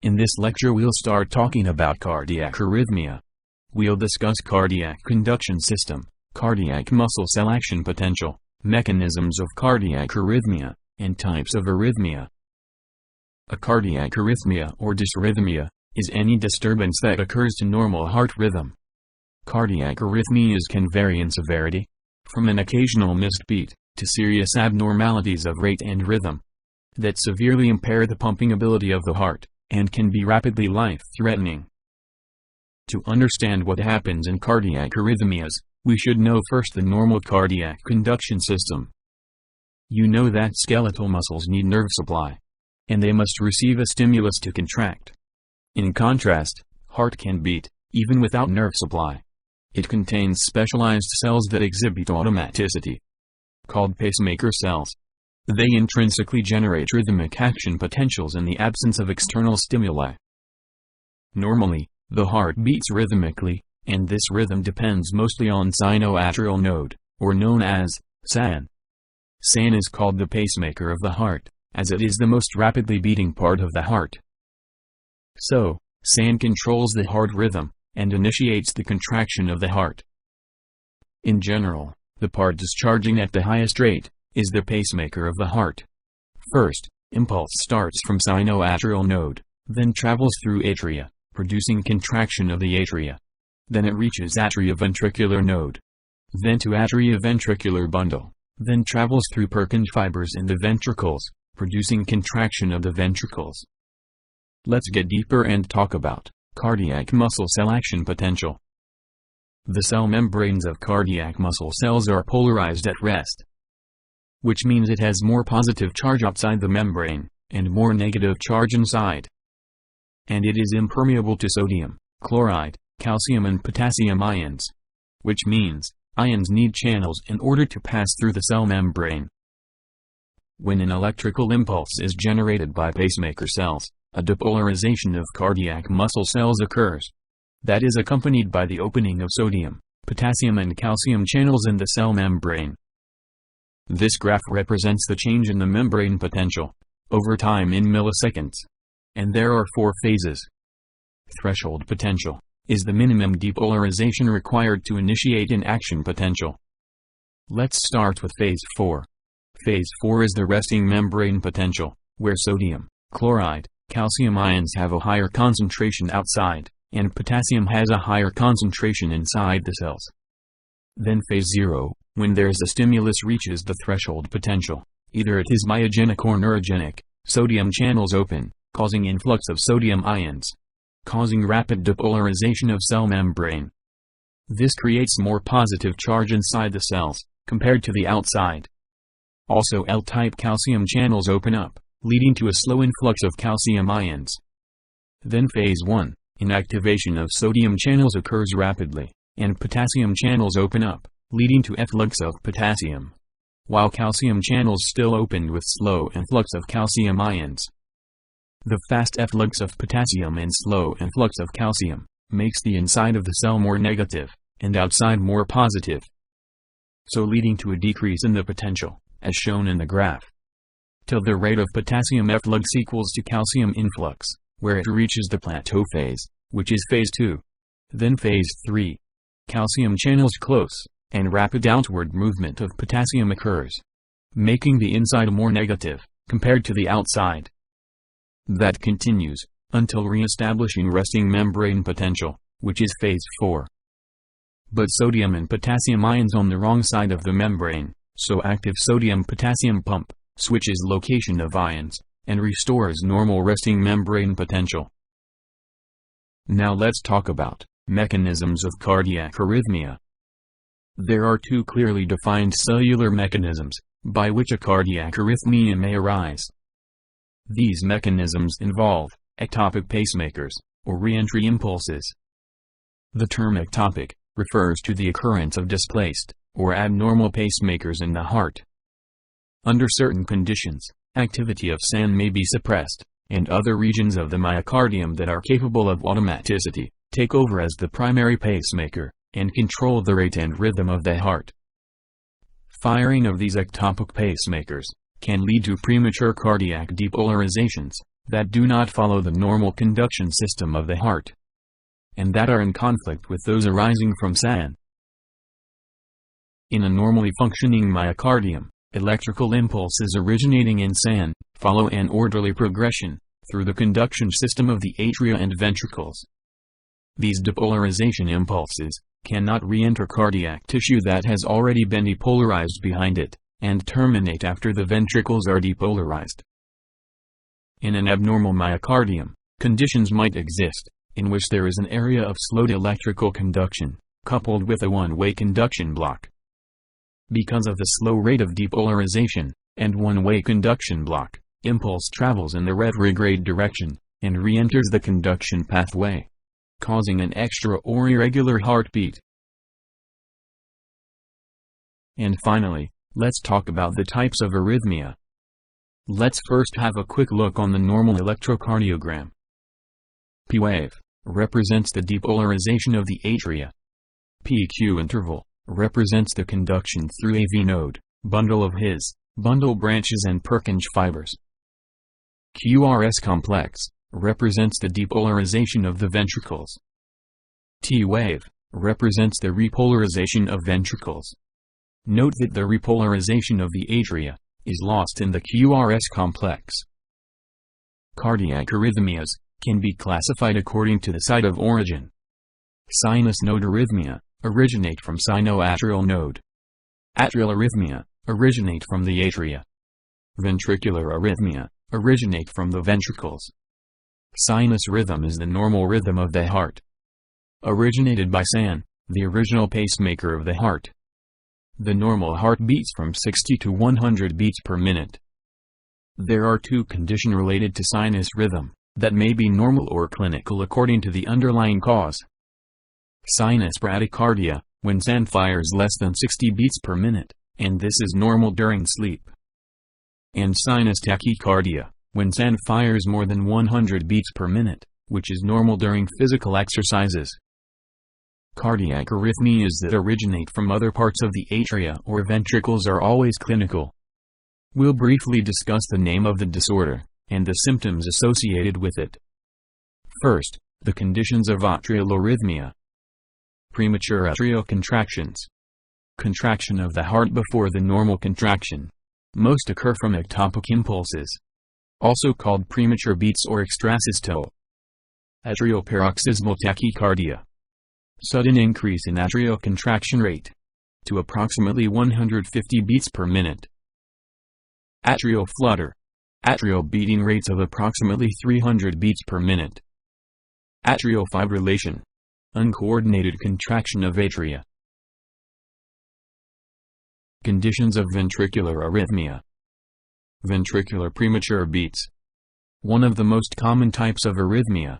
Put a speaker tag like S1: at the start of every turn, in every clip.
S1: In this lecture we'll start talking about cardiac arrhythmia. We'll discuss cardiac conduction system, cardiac muscle cell action potential, mechanisms of cardiac arrhythmia, and types of arrhythmia. A cardiac arrhythmia or dysrhythmia is any disturbance that occurs to normal heart rhythm. Cardiac arrhythmias can vary in severity, from an occasional missed beat to serious abnormalities of rate and rhythm that severely impair the pumping ability of the heart and can be rapidly life-threatening. To understand what happens in cardiac arrhythmias, we should know first the normal cardiac conduction system. You know that skeletal muscles need nerve supply, and they must receive a stimulus to contract. In contrast, heart can beat, even without nerve supply. It contains specialized cells that exhibit automaticity, called pacemaker cells. They intrinsically generate rhythmic action potentials in the absence of external stimuli. Normally, the heart beats rhythmically, and this rhythm depends mostly on sinoatrial node, or known as SAN. SAN is called the pacemaker of the heart, as it is the most rapidly beating part of the heart. So, SAN controls the heart rhythm, and initiates the contraction of the heart. In general, the part discharging at the highest rate is the pacemaker of the heart. First, impulse starts from sinoatrial node, then travels through atria, producing contraction of the atria. Then it reaches atrioventricular node, then to atrioventricular bundle, then travels through Purkinje fibers in the ventricles, producing contraction of the ventricles. Let's get deeper and talk about cardiac muscle cell action potential. The cell membranes of cardiac muscle cells are polarized at rest, which means it has more positive charge outside the membrane, and more negative charge inside. And it is impermeable to sodium, chloride, calcium and potassium ions, which means ions need channels in order to pass through the cell membrane. When an electrical impulse is generated by pacemaker cells, a depolarization of cardiac muscle cells occurs. That is accompanied by the opening of sodium, potassium and calcium channels in the cell membrane. This graph represents the change in the membrane potential over time in milliseconds. And there are 4 phases. Threshold potential is the minimum depolarization required to initiate an action potential. Let's start with phase 4. Phase 4 is the resting membrane potential, where sodium, chloride, calcium ions have a higher concentration outside, and potassium has a higher concentration inside the cells. Then phase 0, when there's a stimulus reaches the threshold potential, either it is myogenic or neurogenic, sodium channels open, causing influx of sodium ions, causing rapid depolarization of cell membrane. This creates more positive charge inside the cells, compared to the outside. Also L-type calcium channels open up, leading to a slow influx of calcium ions. Then phase 1, inactivation of sodium channels occurs rapidly, and potassium channels open up, leading to efflux of potassium, while calcium channels still opened with slow influx of calcium ions. The fast efflux of potassium and slow influx of calcium makes the inside of the cell more negative, and outside more positive, so leading to a decrease in the potential, as shown in the graph, till the rate of potassium efflux equals to calcium influx, where it reaches the plateau phase, which is phase 2. Then phase 3. Calcium channels close, and rapid outward movement of potassium occurs, making the inside more negative, compared to the outside. That continues, until re-establishing resting membrane potential, which is phase 4. But sodium and potassium ions on the wrong side of the membrane, so active sodium-potassium pump switches location of ions, and restores normal resting membrane potential. Now let's talk about mechanisms of cardiac arrhythmia. There are 2 clearly defined cellular mechanisms by which a cardiac arrhythmia may arise. These mechanisms involve ectopic pacemakers, or re-entry impulses. The term ectopic refers to the occurrence of displaced, or abnormal pacemakers in the heart. Under certain conditions, activity of SAN may be suppressed, and other regions of the myocardium that are capable of automaticity take over as the primary pacemaker, and control the rate and rhythm of the heart. Firing of these ectopic pacemakers can lead to premature cardiac depolarizations, that do not follow the normal conduction system of the heart, and that are in conflict with those arising from SAN. In a normally functioning myocardium, electrical impulses originating in SAN follow an orderly progression through the conduction system of the atria and ventricles. These depolarization impulses cannot re-enter cardiac tissue that has already been depolarized behind it, and terminate after the ventricles are depolarized. In an abnormal myocardium, conditions might exist, in which there is an area of slowed electrical conduction, coupled with a one-way conduction block. Because of the slow rate of depolarization, and one-way conduction block, impulse travels in the retrograde direction, and re-enters the conduction pathway, causing an extra or irregular heartbeat. And finally, let's talk about the types of arrhythmia. Let's first have a quick look on the normal electrocardiogram. P-wave represents the depolarization of the atria. PQ interval represents the conduction through AV node, bundle of His, bundle branches and Purkinje fibers. QRS complex represents the depolarization of the ventricles. T-wave represents the repolarization of ventricles. Note that the repolarization of the atria is lost in the QRS complex. Cardiac arrhythmias can be classified according to the site of origin. Sinus node arrhythmia originate from sinoatrial node. Atrial arrhythmia originate from the atria. Ventricular arrhythmia originate from the ventricles. Sinus rhythm is the normal rhythm of the heart. Originated by SAN, the original pacemaker of the heart. The normal heart beats from 60 to 100 beats per minute. There are two conditions related to sinus rhythm that may be normal or clinical according to the underlying cause. Sinus bradycardia, when SAN fires less than 60 beats per minute, and this is normal during sleep. And sinus tachycardia, when SAN fires more than 100 beats per minute, which is normal during physical exercises. Cardiac arrhythmias that originate from other parts of the atria or ventricles are always clinical. We'll briefly discuss the name of the disorder, and the symptoms associated with it. First, the conditions of atrial arrhythmia. Premature atrial contractions. Contraction of the heart before the normal contraction. Most occur from ectopic impulses. Also called premature beats or extrasystole. Atrial paroxysmal tachycardia. Sudden increase in atrial contraction rate to approximately 150 beats per minute. Atrial flutter. Atrial beating rates of approximately 300 beats per minute. Atrial fibrillation. Uncoordinated contraction of atria. Conditions of ventricular arrhythmia. Ventricular premature beats. One of the most common types of arrhythmia.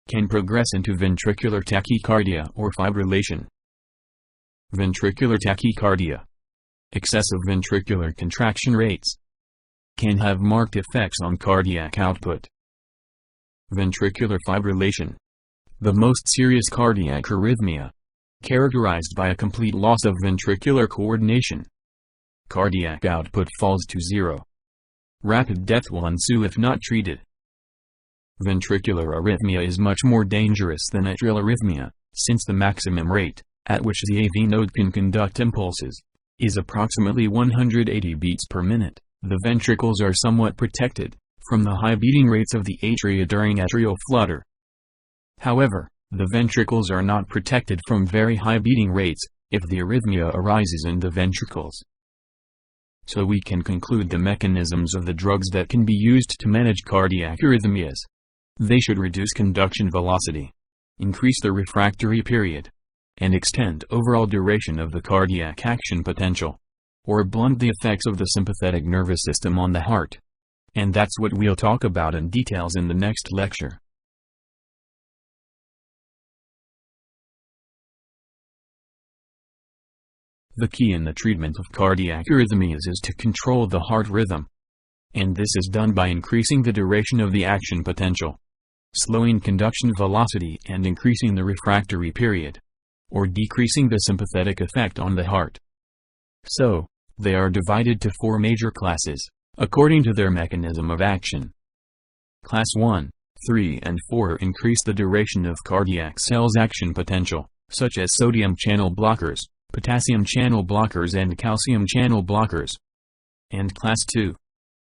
S1: Can progress into ventricular tachycardia or fibrillation. Ventricular tachycardia. Excessive ventricular contraction rates. Can have marked effects on cardiac output. Ventricular fibrillation. The most serious cardiac arrhythmia. Characterized by a complete loss of ventricular coordination. Cardiac output falls to zero. Rapid death will ensue if not treated. Ventricular arrhythmia is much more dangerous than atrial arrhythmia, since the maximum rate at which the AV node can conduct impulses is approximately 180 beats per minute. The ventricles are somewhat protected from the high beating rates of the atria during atrial flutter. However, the ventricles are not protected from very high beating rates if the arrhythmia arises in the ventricles. So we can conclude the mechanisms of the drugs that can be used to manage cardiac arrhythmias. They should reduce conduction velocity, increase the refractory period, and extend overall duration of the cardiac action potential, or blunt the effects of the sympathetic nervous system on the heart. And that's what we'll talk about in details in the next lecture. The key in the treatment of cardiac arrhythmias is to control the heart rhythm. And this is done by increasing the duration of the action potential, slowing conduction velocity and increasing the refractory period, or decreasing the sympathetic effect on the heart. So, they are divided to four major classes, according to their mechanism of action. Class 1, 3 and 4 increase the duration of cardiac cells' action potential, such as sodium channel blockers, potassium channel blockers and calcium channel blockers. And Class 2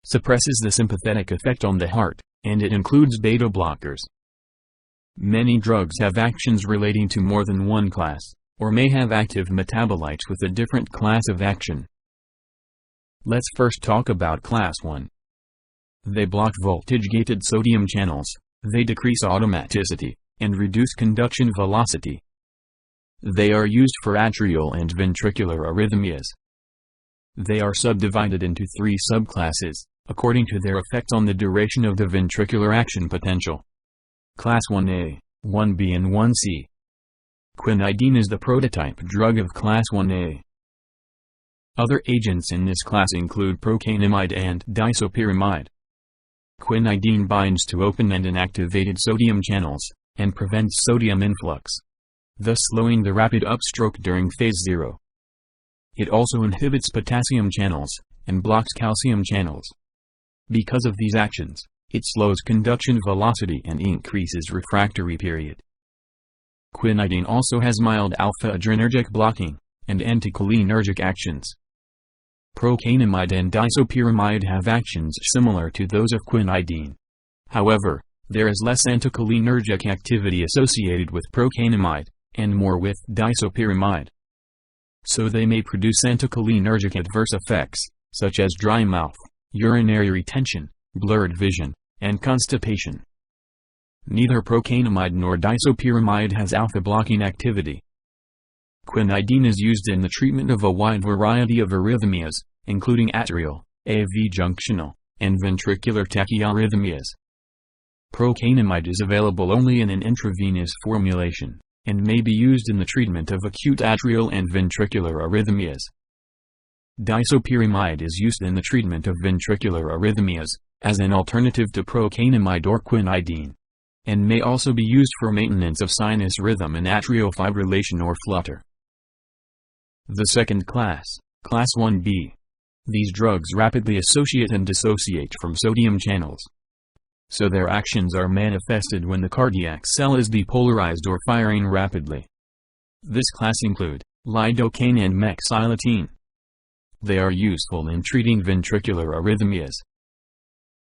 S1: suppresses the sympathetic effect on the heart, and it includes beta blockers. Many drugs have actions relating to more than one class, or may have active metabolites with a different class of action. Let's first talk about Class 1. They block voltage-gated sodium channels, they decrease automaticity, and reduce conduction velocity. They are used for atrial and ventricular arrhythmias. They are subdivided into 3 subclasses, according to their effect on the duration of the ventricular action potential. Class 1A, 1B and 1C. Quinidine is the prototype drug of Class 1A. Other agents in this class include Procainamide and Disopyramide. Quinidine binds to open and inactivated sodium channels, and prevents sodium influx, thus slowing the rapid upstroke during phase 0. It also inhibits potassium channels, and blocks calcium channels. Because of these actions, it slows conduction velocity and increases refractory period. Quinidine also has mild alpha-adrenergic blocking, and anticholinergic actions. Procainamide and Disopyramide have actions similar to those of quinidine. However, there is less anticholinergic activity associated with Procainamide, and more with Disopyramide. So they may produce anticholinergic adverse effects, such as dry mouth, urinary retention, blurred vision, and constipation. Neither Procainamide nor Disopyramide has alpha-blocking activity. Quinidine is used in the treatment of a wide variety of arrhythmias, including atrial, AV junctional, and ventricular tachyarrhythmias. Procainamide is available only in an intravenous formulation, and may be used in the treatment of acute atrial and ventricular arrhythmias. Disopyramide is used in the treatment of ventricular arrhythmias, as an alternative to Procainamide or quinidine, and may also be used for maintenance of sinus rhythm and atrial fibrillation or flutter. The second class, Class 1B. These drugs rapidly associate and dissociate from sodium channels. So their actions are manifested when the cardiac cell is depolarized or firing rapidly. This class include lidocaine and mexiletine. They are useful in treating ventricular arrhythmias.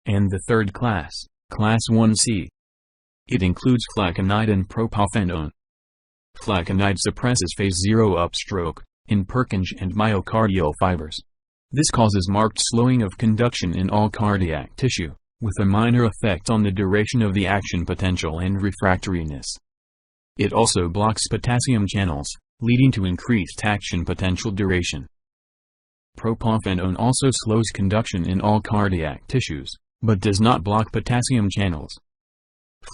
S1: And the third class, Class 1C. It includes Flecainide and propafenone. Flecainide suppresses phase 0 upstroke in Purkinje and myocardial fibers. This causes marked slowing of conduction in all cardiac tissue, with a minor effect on the duration of the action potential and refractoriness. It also blocks potassium channels, leading to increased action potential duration. Propafenone also slows conduction in all cardiac tissues, but does not block potassium channels.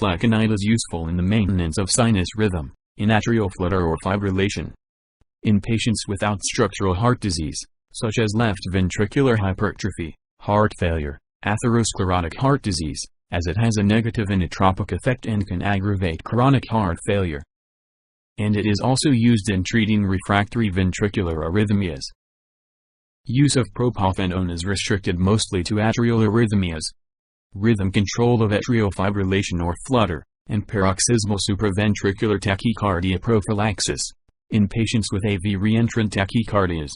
S1: Flecainide is useful in the maintenance of sinus rhythm, in atrial flutter or fibrillation. In patients without structural heart disease, such as left ventricular hypertrophy, heart failure, atherosclerotic heart disease, as it has a negative inotropic effect and can aggravate chronic heart failure. And it is also used in treating refractory ventricular arrhythmias. Use of propafenone is restricted mostly to atrial arrhythmias, rhythm control of atrial fibrillation or flutter, and paroxysmal supraventricular tachycardia prophylaxis, in patients with AV reentrant tachycardias.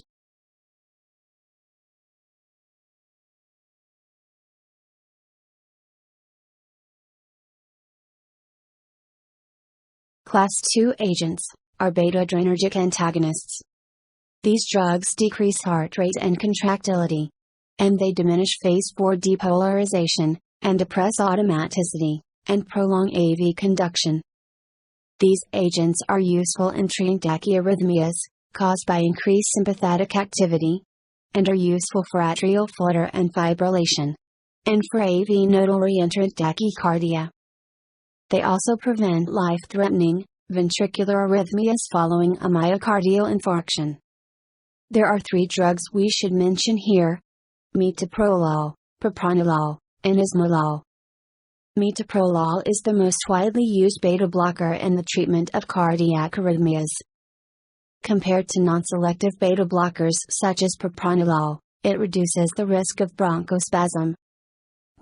S2: Class 2 agents are beta-adrenergic antagonists. These drugs decrease heart rate and contractility, and they diminish phase 4 depolarization, and depress automaticity, and prolong AV conduction. These agents are useful in treating tachyarrhythmias, caused by increased sympathetic activity, and are useful for atrial flutter and fibrillation, and for AV nodal reentrant tachycardia. They also prevent life-threatening, ventricular arrhythmias following a myocardial infarction. There are 3 drugs we should mention here: Metoprolol, propranolol, and Esmolol. Metoprolol is the most widely used beta blocker in the treatment of cardiac arrhythmias. Compared to non-selective beta blockers such as propranolol, it reduces the risk of bronchospasm.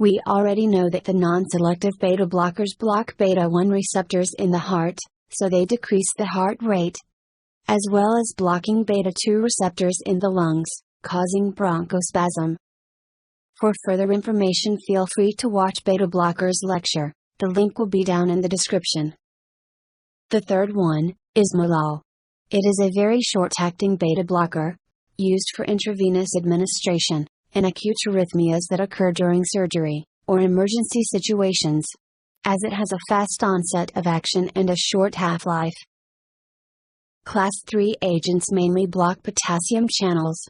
S2: We already know that the non-selective beta blockers block beta-1 receptors in the heart, so they decrease the heart rate, as well as blocking beta-2 receptors in the lungs, causing bronchospasm. For further information, feel free to watch beta blockers lecture. The link will be down in the description. The third one, Esmolol. It is a very short-acting beta blocker, used for intravenous administration, in acute arrhythmias that occur during surgery, or emergency situations, as it has a fast onset of action and a short half-life. Class 3 agents mainly block potassium channels,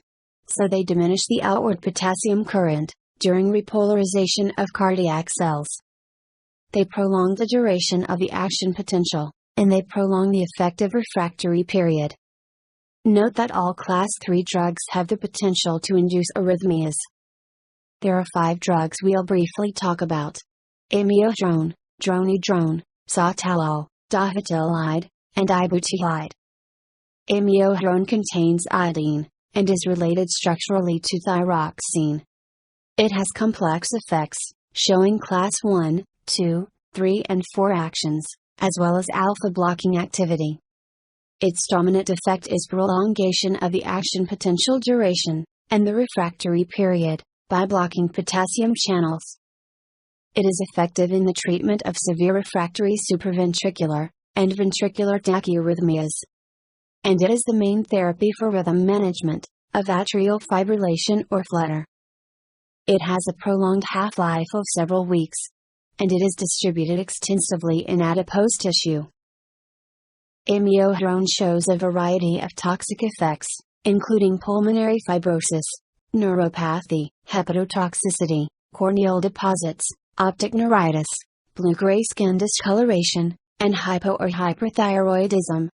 S2: so they diminish the outward potassium current, during repolarization of cardiac cells. They prolong the duration of the action potential, and they prolong the effective refractory period. Note that all Class 3 drugs have the potential to induce arrhythmias. There are 5 drugs we'll briefly talk about: Amiodarone, Dronedarone, Sotalol, Dofetilide, and Ibutilide. Amiodarone contains iodine, and is related structurally to thyroxine. It has complex effects, showing Class 1, 2, 3 and 4 actions, as well as alpha-blocking activity. Its dominant effect is prolongation of the action potential duration, and the refractory period, by blocking potassium channels. It is effective in the treatment of severe refractory supraventricular, and ventricular tachyarrhythmias. And it is the main therapy for rhythm management, of atrial fibrillation or flutter. It has a prolonged half-life of several weeks, and it is distributed extensively in adipose tissue. Amiodarone shows a variety of toxic effects, including pulmonary fibrosis, neuropathy, hepatotoxicity, corneal deposits, optic neuritis, blue-gray skin discoloration, and hypo or hyperthyroidism.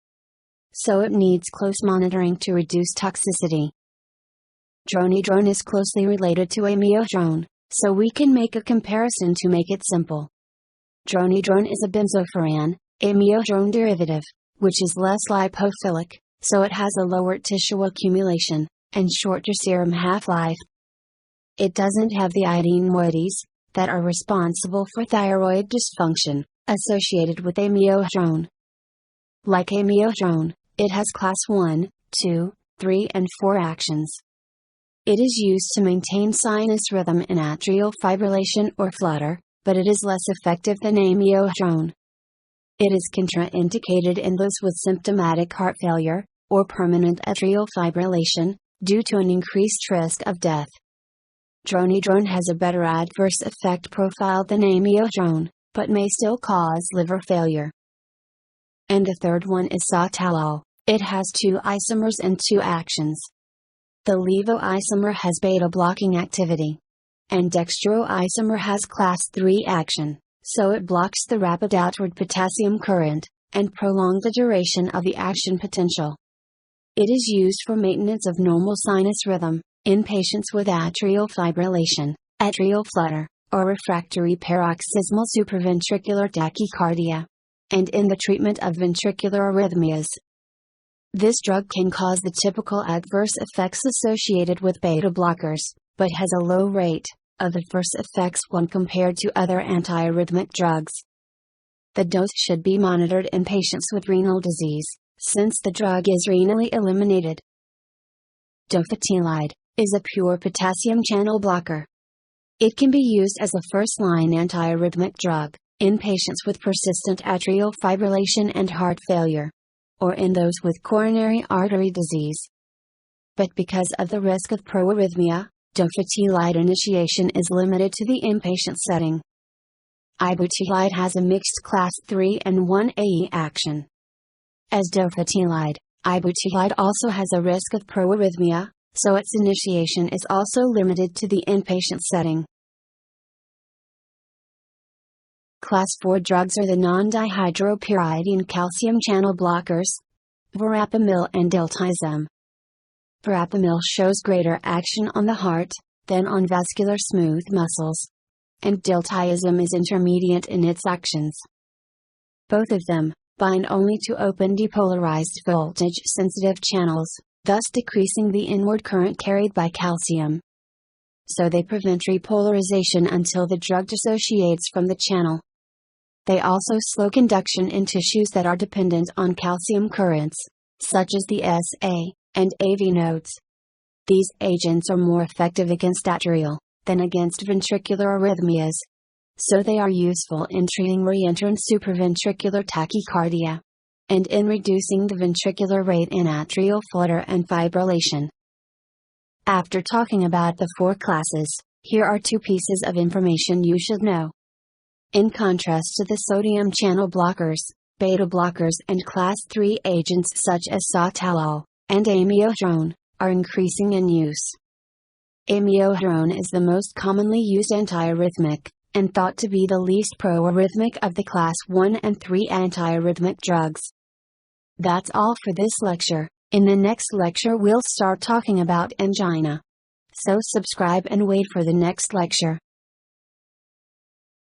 S2: So it needs close monitoring to reduce toxicity. Dronedarone is closely related to amiodarone, so we can make a comparison to make it simple. Dronedarone is a benzofuran, amiodarone derivative, which is less lipophilic, so it has a lower tissue accumulation, and shorter serum half-life. It doesn't have the iodine moieties, that are responsible for thyroid dysfunction, associated with amiodarone. Like amiodarone, it has Class 1, 2, 3 and 4 actions. It is used to maintain sinus rhythm in atrial fibrillation or flutter, but it is less effective than amiodarone. It is contraindicated in those with symptomatic heart failure, or permanent atrial fibrillation, due to an increased risk of death. Dronedarone has a better adverse effect profile than amiodarone, but may still cause liver failure. And the third one is Sotalol. It has 2 isomers and 2 actions. The levo isomer has beta blocking activity, and dextro isomer has Class 3 action, so it blocks the rapid outward potassium current, and prolong the duration of the action potential. It is used for maintenance of normal sinus rhythm, in patients with atrial fibrillation, atrial flutter, or refractory paroxysmal supraventricular tachycardia, and in the treatment of ventricular arrhythmias. This drug can cause the typical adverse effects associated with beta blockers, but has a low rate of adverse effects when compared to other antiarrhythmic drugs. The dose should be monitored in patients with renal disease, since the drug is renally eliminated. Dofetilide is a pure potassium channel blocker. It can be used as a first-line antiarrhythmic drug, in patients with persistent atrial fibrillation and heart failure, or in those with coronary artery disease. But because of the risk of proarrhythmia, Dofetilide initiation is limited to the inpatient setting. Ibutilide has a mixed Class 3 and 1A action. As Dofetilide, Ibutilide also has a risk of proarrhythmia, so its initiation is also limited to the inpatient setting. Class 4 drugs are the non-dihydropyridine calcium channel blockers, Verapamil and Diltiazem. Verapamil shows greater action on the heart, than on vascular smooth muscles, and Diltiazem is intermediate in its actions. Both of them bind only to open depolarized voltage-sensitive channels, thus decreasing the inward current carried by calcium. so they prevent repolarization until the drug dissociates from the channel. They also slow conduction in tissues that are dependent on calcium currents, such as the SA and AV nodes. These agents are more effective against atrial than against ventricular arrhythmias, so they are useful in treating reentrant supraventricular tachycardia and in reducing the ventricular rate in atrial flutter and fibrillation. After talking about the 4 classes, here are 2 pieces of information you should know. In contrast to the sodium channel blockers, beta blockers and class 3 agents such as Sotalol and Amiodarone are increasing in use. Amiodarone is the most commonly used antiarrhythmic, and thought to be the least pro-arrhythmic of the class 1 and 3 antiarrhythmic drugs. That's all for this lecture. In the next lecture we'll start talking about angina. So subscribe and wait for the next lecture.